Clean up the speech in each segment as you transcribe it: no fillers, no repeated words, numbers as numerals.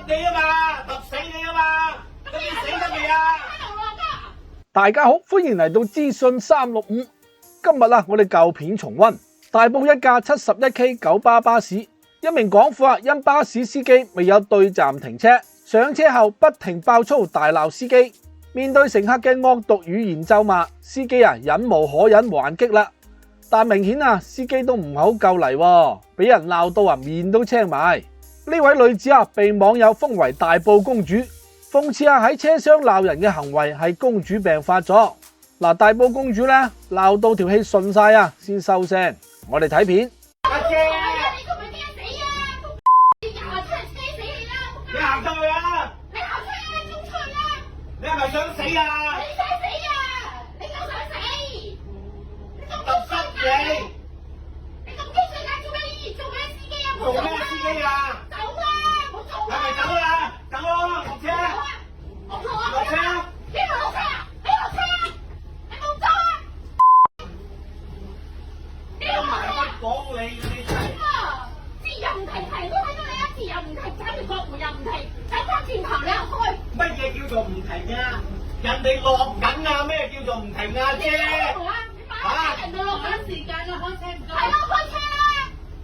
你啊嘛，揼死你啊嘛，咁你死得未啊？大家好，歡迎嚟到資訊365。今日我哋舊片重溫。大埔一架71K 九巴巴士，一名廣婦因巴士司機未有對站停車，上車後不停爆粗大鬧司機。面對乘客嘅惡毒語言咒罵，司機忍無可忍還擊啦。但明顯司機都唔係好夠嚟，俾人鬧到面都青埋。呢位女子被網友封為大埔公主，諷刺喺車廂鬧人嘅行為係公主病發咗。大埔公主鬧到條氣順晒先收聲。我哋睇片。阿姐，你仲未驚死啊？你又話出嚟驚死你啦！你行出去啊！你行出去啊！中出去啦！你係咪想死啊？你想死啊！你夠想死！你仲揼濕你！你咁高歲做咩司機啊？做咩司機啊？走啦！冇做係咪走啊？走咯，落車！落車！邊個落車啊？你落車啊！你冇走啊！有埋乜講你真係。字又唔提提，都睇到你一字又唔提，踩住角門又唔提，走翻轉頭你又開。乜嘢叫做唔停啊？人哋落緊啊！咩叫做唔停啊？姐，人哋落緊時間啦，開車唔該。係咯，開車啦！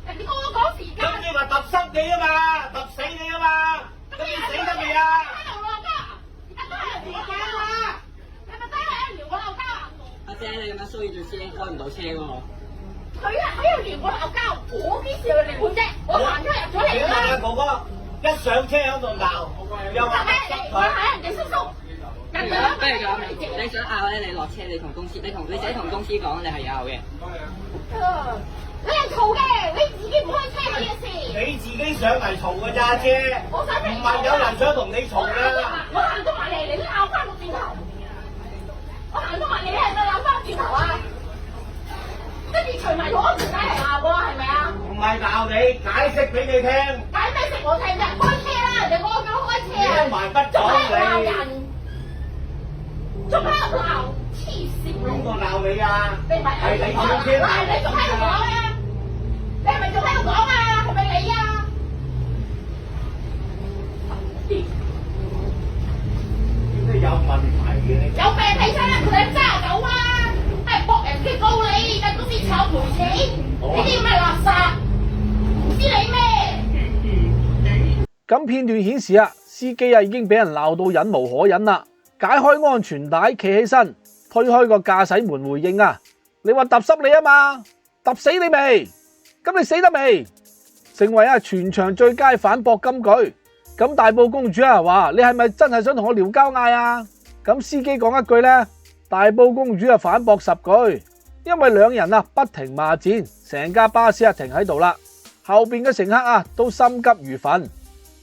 人哋個個講時間。咁你話揼濕你啊嘛，揼死你啊嘛，咁你死得未啊？喺度落交，而家都係人聊交啊！係咪真係喺度聊我鬧交啊？阿姐，你咁樣騷擾住司機，開唔到車喎。佢喺度聊我鬧交，我幾時去聊啫？我行出入咗嚟啦。哥哥一上車喺度鬧，又話揼濕我佢。係人哋叔叔。不如咁，你想拗咧，你落車，你自己同公司講，你係拗嘅。你係嘈嘅，你自己唔開車嘅事。你自己上嚟嘈㗎咋姐，我想唔係有人想同你嘈啦。我行咗埋嚟，你都拗翻個轉頭。我行咗埋嚟，你係咪拗翻轉頭啊？跟住除埋攞條街嚟鬧我，係咪啊？唔係鬧你，解釋俾你聽。解咩食我聽啫？開車啦，人哋講咗開車啊！講埋不講仲喺度鬧你。人，仲喺度鬧，黐線！邊個鬧你啊？你咪係你上車係你仲喺度講啊？你係咪仲喺度講啊？係咪你啊？點解有問題嘅你？有病睇親啦，佢係揸狗啊！係搏人嘅告你，但公司炒賠錢，呢啲咁嘅垃圾，唔知你咩？咁片段顯示司機已經俾人鬧到忍無可忍啦，解開安全帶，企起身，推開個駕駛門回應你話揼濕你啊嘛，揼死你未？咁你死得未？成為全場最佳反駁金句。咁大埔公主話你係咪真係想同我撩交嗌啊？咁司機講一句大埔公主反駁10句，因為兩人不停罵戰，成架巴士停喺度啦。後邊嘅乘客都心急如焚，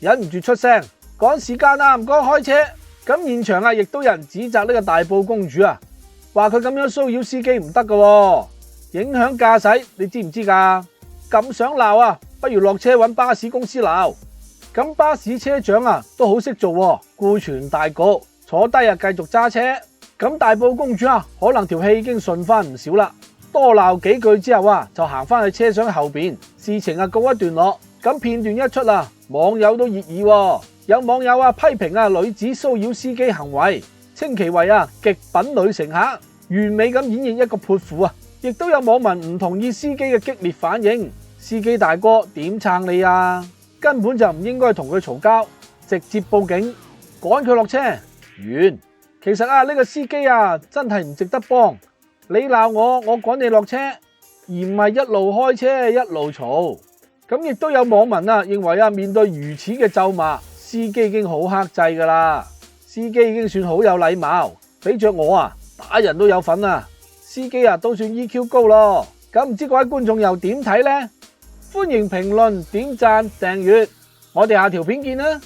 忍唔住出聲，趕時間唔該開車。咁現場亦都有人指責呢個大埔公主話佢咁樣騷擾司機唔得㗎，影響駕駛，你知唔知㗎？咁想鬧不如落車揾巴士公司鬧。咁巴士車長都好識做，顧全大局，坐低繼續揸車。咁大埔公主可能條氣已經順翻唔少啦，多鬧幾句之後就行翻去車廂後邊，事情告一段落。咁片段一出網友都熱議，有網友批評女子騷擾司機行為，稱其為極品女乘客，完美咁演繹一個潑婦亦都有網民唔同意司機嘅激烈反應，司機大哥點撐你啊？根本就唔應該同佢嘈交，直接報警趕佢落車完。其實呢個司機真係唔值得幫，你鬧我，我趕你落車，而唔係一路開車一路嘈。咁亦都有網民認為面對如此嘅咒罵，司機已經好克制㗎啦，司機已經算好有禮貌，俾着我打人都有份司機都算 EQ 高咯。咁唔知各位觀眾又點睇呢？歡迎評論、點讚、訂閱，我哋下條片見啦！